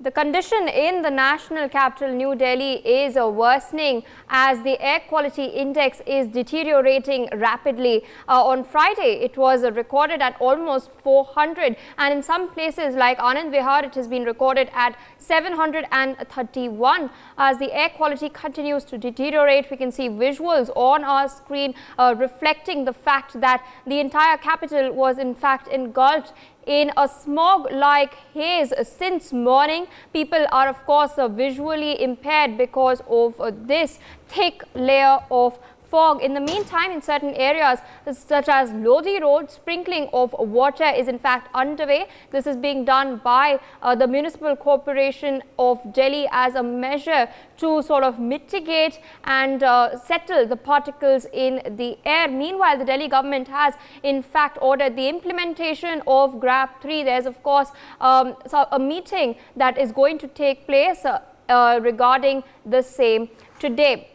The condition in the national capital New Delhi is worsening as the air quality index is deteriorating rapidly. On Friday, it was recorded at almost 400, and in some places like Anand Vihar, it has been recorded at 731. As the air quality continues to deteriorate, we can see visuals on our screen reflecting the fact that the entire capital was in fact engulfed in a smog-like haze since morning. People are of course visually impaired because of this thick layer of fog. In the meantime, in certain areas such as Lodi Road, sprinkling of water is in fact underway. This is being done by the Municipal Corporation of Delhi as a measure to sort of mitigate and settle the particles in the air. Meanwhile, the Delhi government has in fact ordered the implementation of GRAP 3. There's of course a meeting that is going to take place regarding the same today.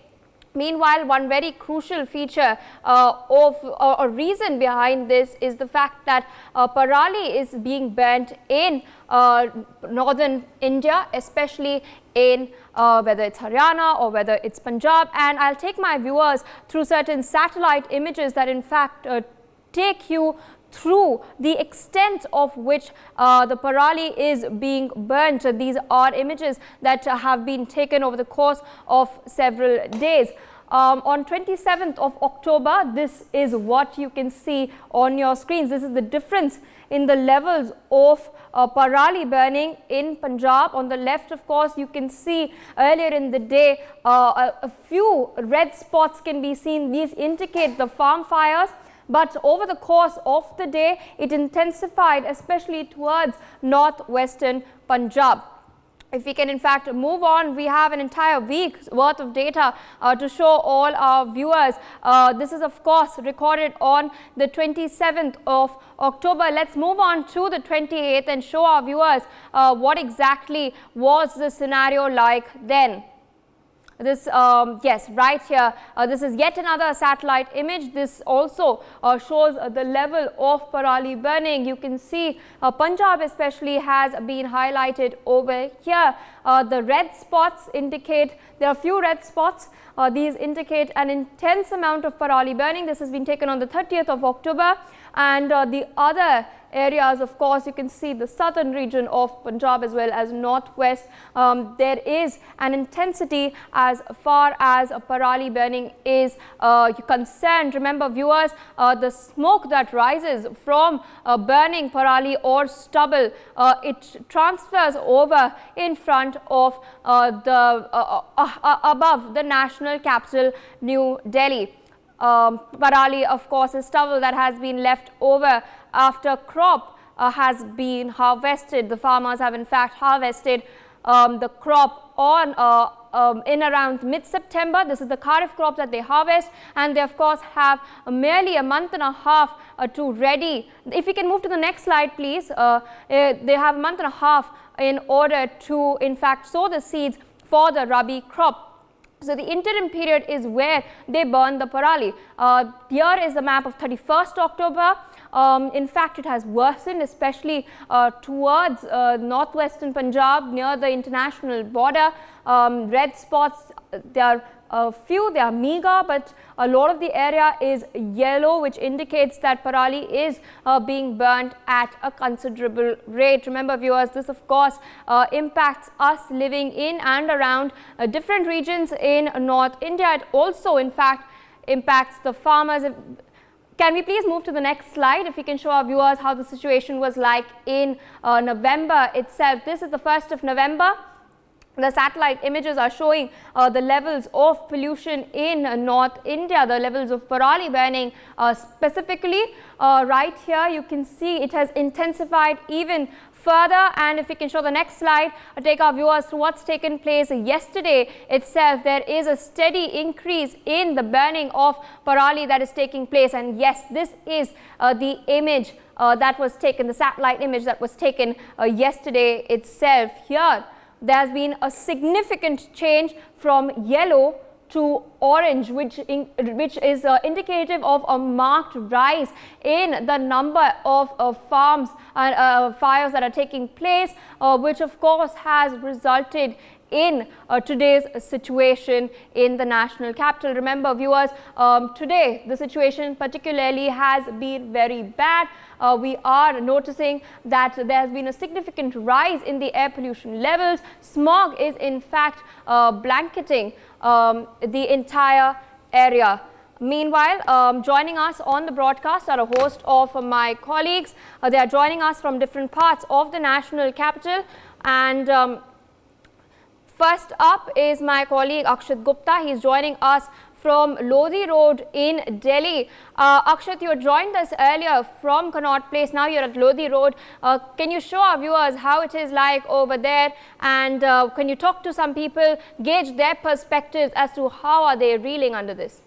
Meanwhile, one very crucial feature of a reason behind this is the fact that parali is being burnt in northern India, especially in whether it's Haryana or whether it's Punjab. And I'll take my viewers through certain satellite images that in fact take you through the extent of which the parali is being burnt. These are images that have been taken over the course of several days. On 27th of October, this is what you can see on your screens. This is the difference in the levels of parali burning in Punjab. On the left, of course, you can see earlier in the day a few red spots can be seen. These indicate the farm fires. But over the course of the day, it intensified, especially towards northwestern Punjab. If we can in fact move on, we have an entire week's worth of data to show all our viewers. This is of course recorded on the 27th of October. Let's move on to the 28th and show our viewers what exactly was the scenario like then. This yes, right here, this is yet another satellite image. This also shows the level of parali burning. You can see Punjab especially has been highlighted over here. The red spots indicate, there are a few red spots. These indicate an intense amount of parali burning. This has been taken on the 30th of October. And the other areas, of course, you can see the southern region of Punjab as well as northwest. There is an intensity as far as parali burning is concerned. Remember, viewers, the smoke that rises from burning parali or stubble, it transfers over in front of above the national capital, New Delhi. Parali, of course, is stubble that has been left over after crop has been harvested. The farmers have in fact harvested the crop on in around mid-September. This is the kharif crop that they harvest, and they of course have merely a month and a half to ready. If we can move to the next slide, please. They have a month and a half in order to in fact sow the seeds for the rabi crop. So the interim period is where they burn the parali. Here is the map of 31st October. In fact, it has worsened, especially towards northwestern Punjab near the international border. Red spots, they are few, they are meager, but a lot of the area is yellow, which indicates that parali is being burnt at a considerable rate. Remember, viewers, this of course impacts us living in and around different regions in North India. It also in fact impacts the farmers. Can we please move to the next slide? If we can show our viewers how the situation was like in November itself. This is the 1st of November. The satellite images are showing the levels of pollution in North India, the levels of parali burning specifically. Right here, you can see it has intensified even further. And if we can show the next slide, take our viewers through what's taken place yesterday itself. There is a steady increase in the burning of parali that is taking place. And yes, this is the image that was taken, the satellite image that was taken yesterday itself. Here, there has been a significant change from yellow to orange, which is indicative of a marked rise in the number of farms and fires that are taking place, which of course has resulted in today's situation in the national capital. Remember, viewers, today the situation particularly has been very bad. We are noticing that there has been a significant rise in the air pollution levels. Smog is in fact blanketing the entire area. Meanwhile, joining us on the broadcast are a host of my colleagues. They are joining us from different parts of the national capital, and first up is my colleague Akshat Gupta. He is joining us from Lodi Road in Delhi. Akshat, you joined us earlier from Connaught Place. Now you're at Lodi Road. Can you show our viewers how it is like over there, and can you talk to some people, gauge their perspectives as to how are they reeling under this?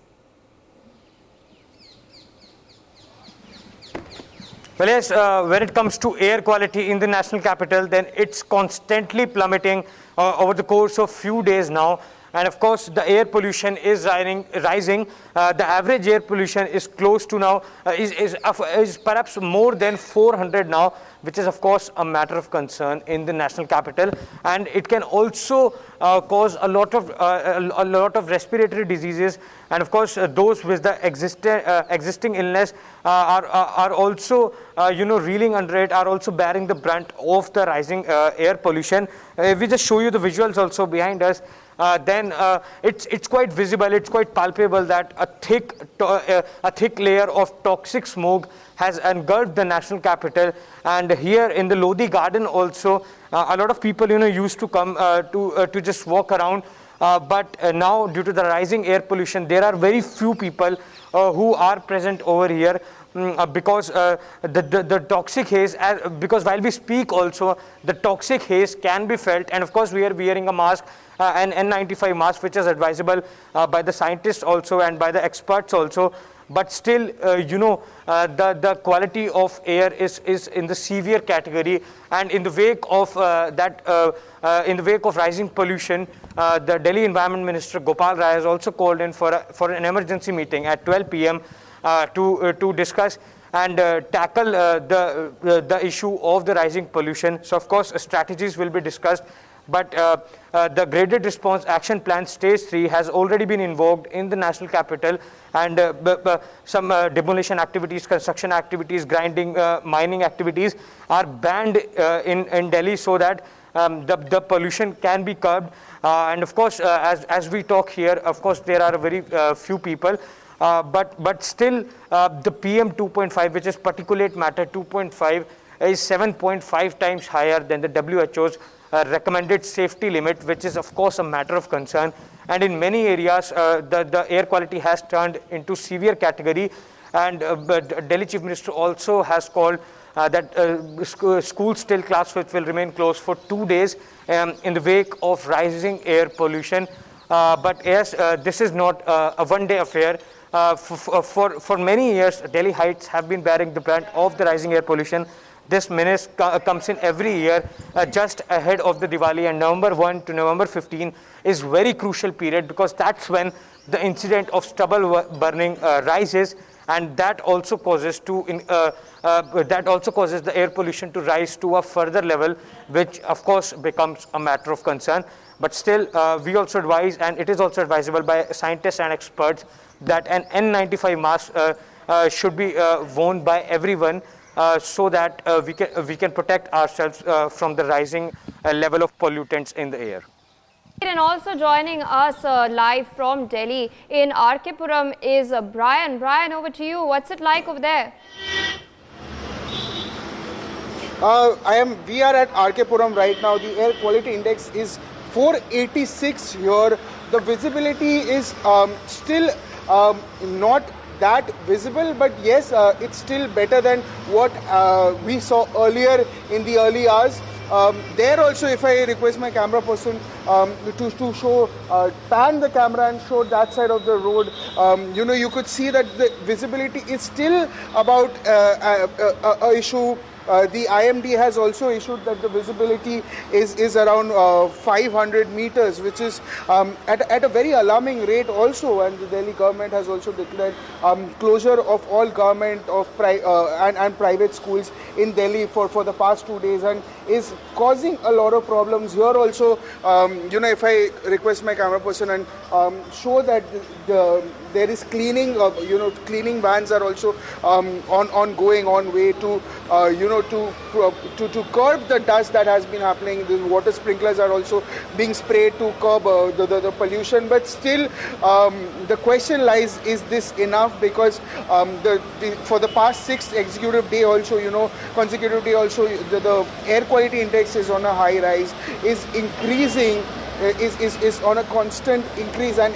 Well, yes, when it comes to air quality in the national capital, then it's constantly plummeting over the course of few days now. And of course, the air pollution is rising. The average air pollution is close to now, is perhaps more than 400 now, which is of course a matter of concern in the national capital. And it can also cause a lot of respiratory diseases. And of course, those with the existing illness are also, reeling under it, are also bearing the brunt of the rising air pollution. If we just show you the visuals also behind us, then it's quite visible, it's quite palpable that a thick layer of toxic smoke has engulfed the national capital. And here in the Lodi Garden also, a lot of people used to come to just walk around. But now, due to the rising air pollution, there are very few people who are present over here. Because the toxic haze, because while we speak also, the toxic haze can be felt. And of course, we are wearing a mask, an N95 mask, which is advisable by the scientists also and by the experts also. But still, the quality of air is in the severe category. And in the wake of in the wake of rising pollution, the Delhi Environment Minister Gopal Rai has also called in for an emergency meeting at 12 p.m. To discuss and tackle the issue of the rising pollution. So of course, strategies will be discussed, but the graded response action plan stage 3 has already been invoked in the national capital, and some demolition activities, construction activities, grinding, mining activities are banned in Delhi, so that the pollution can be curbed. And of course, as we talk here, of course, there are very few people. But still, the PM 2.5, which is particulate matter 2.5, is 7.5 times higher than the WHO's recommended safety limit, which is of course a matter of concern. And in many areas, the air quality has turned into severe category. And Delhi Chief Minister also has called that schools till class will remain closed for 2 days in the wake of rising air pollution. But yes, this is not a one-day affair. For many years, Delhi Heights have been bearing the brunt of the rising air pollution. This menace comes in every year just ahead of the Diwali, and November 1 to November 15 is very crucial period, because that's when the incident of stubble burning rises, and that also causes the air pollution to rise to a further level, which of course becomes a matter of concern. But still, we also advise, and it is also advisable by scientists and experts, that an N95 mask should be worn by everyone, so that we can protect ourselves from the rising level of pollutants in the air. And also joining us live from Delhi in RK Puram is Brian. Brian, over to you. What's it like over there? We are at RK Puram right now. The air quality index is 486 here. The visibility is still not that visible, but yes, it's still better than what we saw earlier in the early hours. There also, if I request my camera person to show, pan the camera and show that side of the road, you could see that the visibility is still about a issue The IMD has also issued that the visibility is around 500 meters, which is at a very alarming rate also. And the Delhi government has also declared closure of all government and private schools in Delhi for the past 2 days, and is causing a lot of problems here also. If I request my camera person and show that there is cleaning, cleaning vans are also ongoing on way to to curb the dust that has been happening. The water sprinklers are also being sprayed to curb the pollution. But still, the question lies: is this enough? Because for the past 6 executive day also, consecutive day also, the air quality index is on a high rise, is increasing, is on a constant increase, and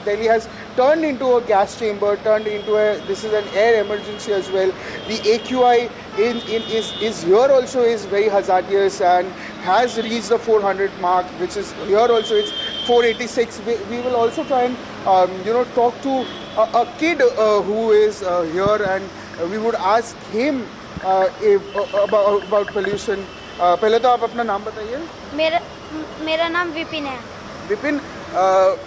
Delhi has turned into a gas chamber, this is an air emergency as well. The AQI is here also is very hazardous and has reached the 400 mark, which is here also it's 486. We will also try and talk to a kid who is here, and we would ask him about pollution. पहले तो आप अपना नाम बताइए। मेरा नाम विपिन है। विपिन,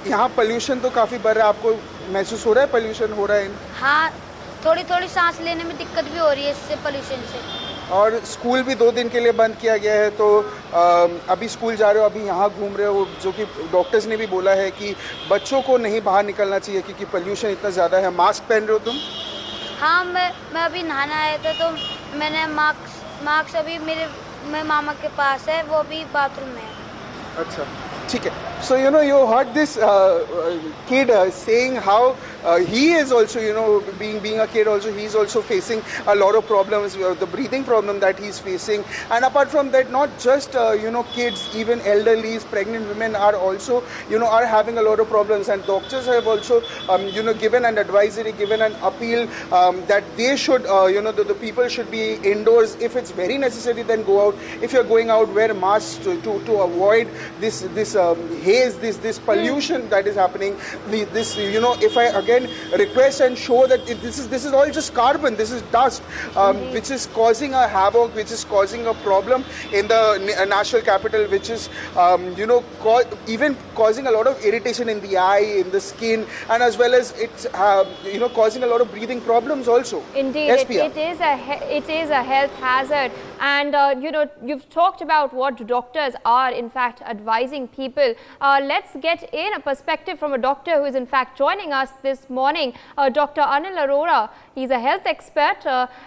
यहाँ पोल्यूशन तो काफ़ी बढ़ रहा है, आपको महसूस हो रहा है पोल्यूशन हो रहा है? हाँ, थोड़ी थोड़ी सांस लेने में दिक्कत भी हो रही है इससे, पोल्यूशन से। और स्कूल भी 2 दिन के लिए बंद किया गया है, तो अभी स्कूल जा रहे हो, अभी यहाँ घूम रहे हो, जो कि डॉक्टर्स ने भी बोला है कि बच्चों को नहीं बाहर निकलना चाहिए क्योंकि पोल्यूशन इतना ज़्यादा है। मास्क पहन रहे हो तुम? हाँ, मैं अभी नहाना आया था तो मैंने मास्क अभी मेरे मामा के पास है, वो अभी बाथरूम में है। अच्छा, ठीक है। So you heard this kid saying how he is also, being a kid also, he's also facing a lot of problems, the breathing problem that he's facing. And apart from that, not just kids, even elderly, pregnant women are also are having a lot of problems. And doctors have also given an advisory, given an appeal that they should the people should be indoors. If it's very necessary, then go out. If you're going out, wear masks to avoid this haze, this pollution that is happening. If I again request and show that this is all just carbon, this is dust, which is causing a havoc, which is causing a problem in the national capital, which is even causing a lot of irritation in the eye, in the skin, and as well as it's causing a lot of breathing problems also. Indeed, Yes, it is a health hazard, and you've talked about what doctors are in fact advising people. Let's get in a perspective from a doctor who is in fact joining us this morning, Dr. Anil Arora. He's a health expert.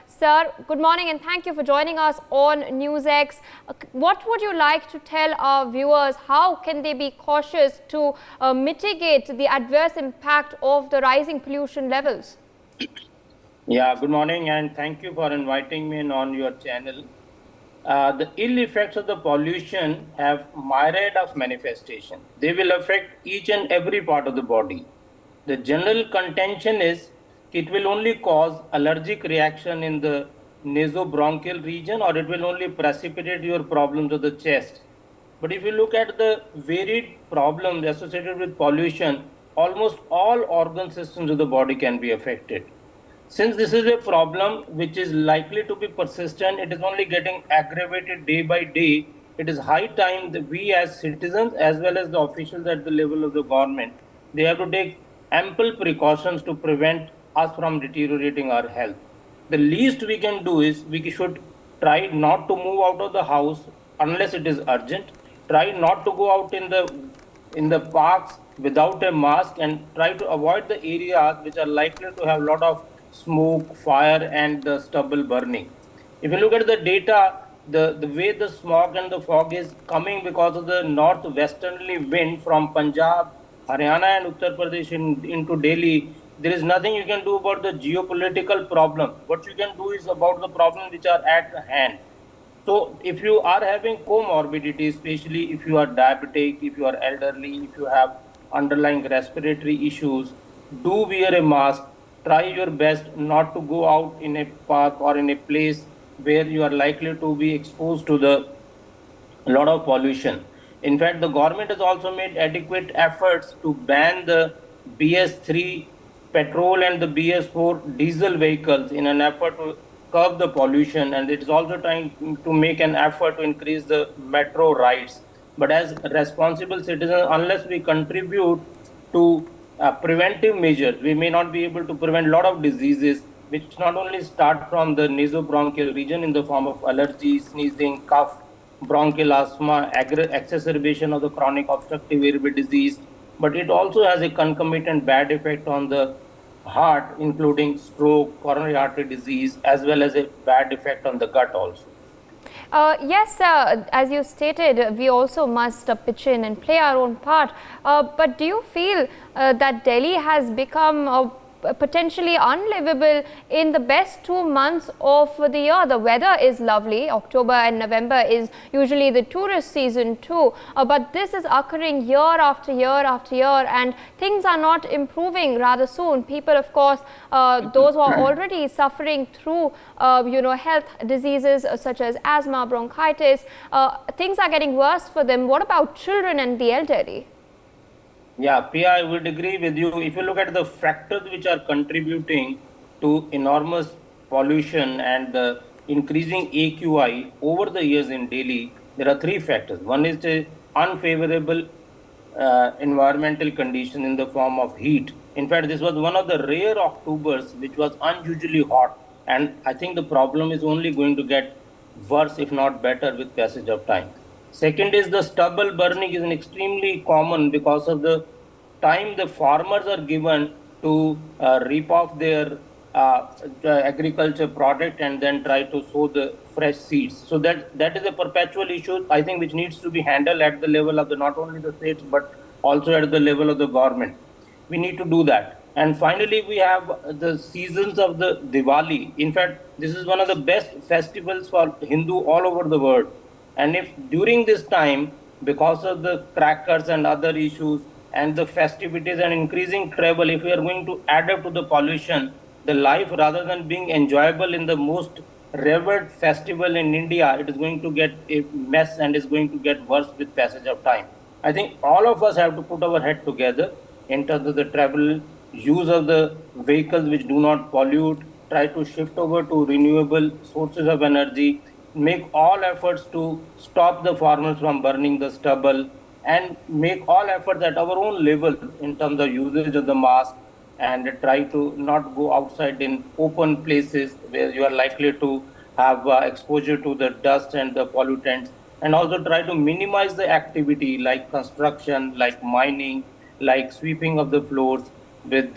Sir, good morning and thank you for joining us on NewsX. What would you like to tell our viewers? How can they be cautious to mitigate the adverse impact of the rising pollution levels? Yeah, good morning and thank you for inviting me on your channel. The ill effects of the pollution have myriad of manifestation. They will affect each and every part of the body. The general contention is it will only cause allergic reaction in the nasobronchial region, or it will only precipitate your problems of the chest. But if you look at the varied problems associated with pollution, almost all organ systems of the body can be affected. Since this is a problem which is likely to be persistent, it is only getting aggravated day by day. It is high time that we as citizens as well as the officials at the level of the government, they have to take ample precautions to prevent us from deteriorating our health. The least we can do is we should try not to move out of the house unless it is urgent. Try not to go out in the parks without a mask, and try to avoid the areas which are likely to have a lot of smoke, fire and the stubble burning. If you look at the data, the way the smog and the fog is coming because of the northwesterly wind from Punjab, Haryana and Uttar Pradesh into Delhi, there is nothing you can do about the geopolitical problem. What you can do is about the problems which are at hand. So if you are having comorbidities, especially if you are diabetic, if you are elderly, if you have underlying respiratory issues, do wear a mask. Try your best not to go out in a park or in a place where you are likely to be exposed to a lot of pollution. In fact, the government has also made adequate efforts to ban the BS3 petrol and the BS4 diesel vehicles in an effort to curb the pollution, and it is also trying to make an effort to increase the metro rides. But as responsible citizens, unless we contribute to preventive measures, we may not be able to prevent a lot of diseases, which not only start from the nasobronchial region in the form of allergy, sneezing, cough, bronchial asthma, exacerbation of the chronic obstructive airway disease, but it also has a concomitant bad effect on the heart, including stroke, coronary artery disease, as well as a bad effect on the gut also. Yes, as you stated, we also must pitch in and play our own part. But do you feel that Delhi has become potentially unlivable in the best 2 months of the year? The weather is lovely. October and November is usually the tourist season too. But this is occurring year after year after year, and things are not improving rather soon. People, of course, those who are already suffering through health diseases such as asthma, bronchitis, things are getting worse for them. What about children and the elderly? Yeah, Priya, I would agree with you. If you look at the factors which are contributing to enormous pollution and the increasing AQI over the years in Delhi, there are three factors. One is the unfavorable environmental condition in the form of heat. In fact, this was one of the rare Octobers which was unusually hot, and I think the problem is only going to get worse, if not better, with passage of time. Second is the stubble burning is an extremely common because of the time the farmers are given to reap off their agriculture product and then try to sow the fresh seeds. So that is a perpetual issue, I think, which needs to be handled at the level of the not only the states but also at the level of the government. We need to do that. And finally, we have the seasons of the Diwali. In fact, this is one of the best festivals for Hindu all over the world. And if during this time, because of the crackers and other issues and the festivities and increasing travel, if we are going to add up to the pollution, the life, rather than being enjoyable in the most revered festival in India, it is going to get a mess and is going to get worse with passage of time. I think all of us have to put our head together in terms of the travel, use of the vehicles which do not pollute, try to shift over to renewable sources of energy, make all efforts to stop the farmers from burning the stubble, and make all efforts at our own level in terms of usage of the mask, and try to not go outside in open places where you are likely to have exposure to the dust and the pollutants, and also try to minimize the activity like construction, like mining, like sweeping of the floors with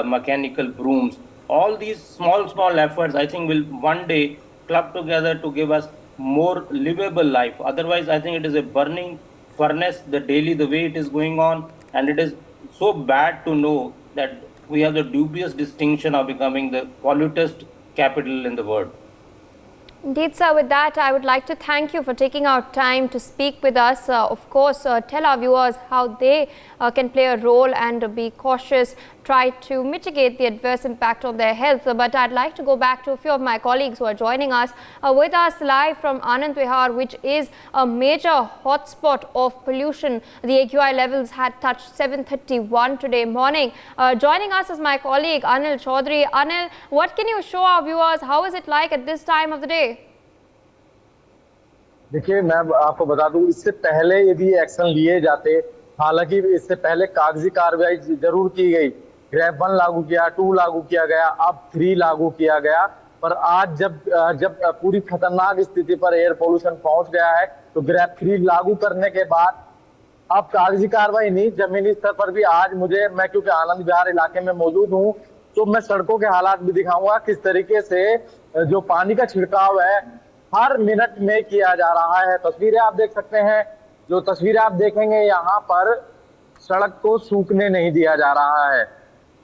mechanical brooms. All these small efforts, I think, will one day club together to give us more livable life. Otherwise, I think it is a burning furnace, the daily, the way it is going on, and it is so bad to know that we have the dubious distinction of becoming the pollutest capital in the world. Indeed, sir. With that, I would like to thank you for taking out time to speak with us. Of course, tell our viewers how they can play a role and be cautious, try to mitigate the adverse impact on their health. But I'd like to go back to a few of my colleagues who are joining us with us live from Anand Vihar, which is a major hotspot of pollution. The AQI levels had touched 731 today morning. Joining us is my colleague Anil Chaudhary. Anil, what can you show our viewers? How is it like at this time of the day? देखिए, मैं आपको बता दूं, इससे पहले यदि action लिए जाते, हालांकि इससे पहले कागजी कार्रवाई जरूर की गई, ग्रेप 1 लागू किया, 2 लागू किया गया, अब 3 लागू किया गया, पर आज जब पूरी खतरनाक स्थिति पर एयर पोल्यूशन पहुंच गया है, तो ग्रेप 3 लागू करने के बाद अब कागजी कार्रवाई नहीं, जमीनी स्तर पर भी आज मैं क्योंकि आनंद विहार इलाके में मौजूद हूं, तो मैं सड़कों के हालात भी दिखाऊंगा किस तरीके से जो पानी का छिड़काव है हर मिनट में किया जा रहा है। तस्वीरें आप देख सकते हैं, जो तस्वीरें आप देखेंगे यहाँ पर सड़क को सूखने नहीं दिया जा रहा है,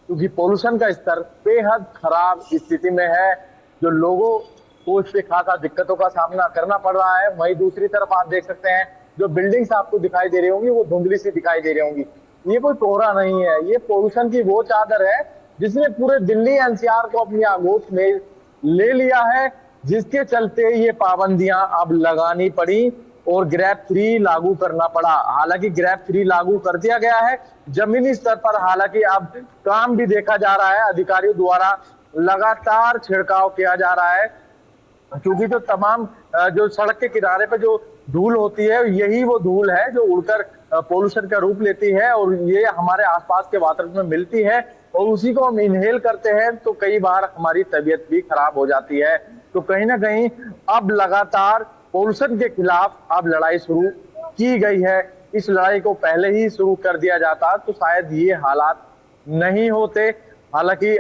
क्योंकि पोल्यूशन का स्तर बेहद खराब स्थिति में है, जो लोगों को इससे खासा दिक्कतों का सामना करना पड़ रहा है। वहीं दूसरी तरफ आप देख सकते हैं, जो बिल्डिंग्स आपको दिखाई दे रही होंगी वो धुंधली सी दिखाई दे रही होंगी, ये कोई कोहरा नहीं है, ये पोल्यूशन की वो चादर है जिसने पूरे दिल्ली एनसीआर को अपनी आगोश में ले लिया है, जिसके चलते ये पाबंदियां अब लगानी पड़ी और ग्रेप 3 लागू करना पड़ा। हालांकि ग्रेप 3 लागू कर दिया गया है जमीनी स्तर पर, हालांकि अब काम भी देखा जा रहा है, अधिकारियों द्वारा लगातार छिड़काव किया जा रहा है क्योंकि जो तमाम जो सड़क के किनारे पे जो धूल होती है यही वो धूल है जो उड़कर पोल्यूशन का रूप लेती है और ये हमारे आसपास के वातावरण में मिलती है और उसी को हम इनहेल करते हैं तो कई बार हमारी तबीयत भी खराब हो जाती है। तो कहीं ना कहीं अब लगातार पोल्यूशन के खिलाफ अब लड़ाई शुरू की गई है। इस लड़ाई को पहले ही शुरू कर दिया जाता तो शायद ये हालात नहीं होते। हालांकि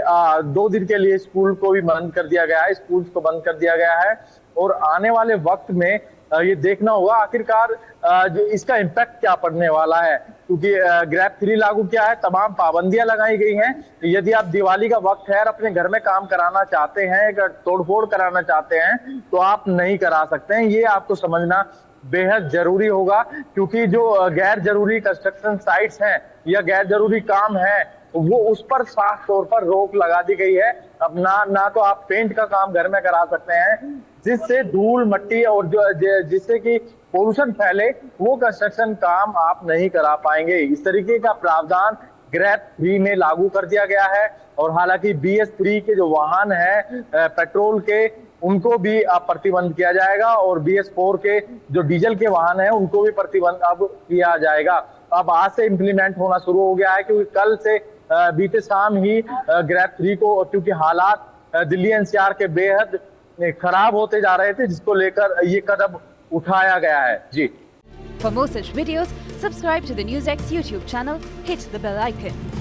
2 दिन के लिए स्कूल को भी बंद कर दिया गया है, स्कूल को बंद कर दिया गया है और आने वाले वक्त में ये देखना होगा आखिरकार जो इसका इम्पैक्ट क्या पड़ने वाला है, क्योंकि ग्रैप 3 लागू किया है, तमाम पाबंदियां लगाई गई हैं। यदि आप दिवाली का वक्त है और अपने घर में काम कराना चाहते हैं, तोड़फोड़ कराना चाहते हैं तो आप नहीं करा सकते हैं। ये आपको समझना बेहद जरूरी होगा, क्योंकि जो गैर जरूरी कंस्ट्रक्शन साइट्स हैं या गैर जरूरी काम है वो उस पर साफ तौर पर रोक लगा दी गई है। अब ना तो आप पेंट का काम घर में करा सकते हैं जिससे धूल मट्टी और जिससे कि पोल्यूशन फैले, वो कंस्ट्रक्शन काम आप नहीं करा पाएंगे। इस तरीके का प्रावधान ग्रैप 3 में लागू कर दिया गया है और हालांकि BS3 के जो वाहन है पेट्रोल के उनको भी प्रतिबंध किया जाएगा और BS4 के जो डीजल के वाहन है उनको भी प्रतिबंध अब किया जाएगा। अब आज से इम्प्लीमेंट होना शुरू हो गया है, क्योंकि कल से बीते शाम ही ग्रैप 3 को, क्योंकि हालात दिल्ली NCR के बेहद खराब होते जा रहे थे, जिसको लेकर ये कदम उठाया गया है। जी। For more such videos, subscribe to the NewsX YouTube channel, hit the bell icon.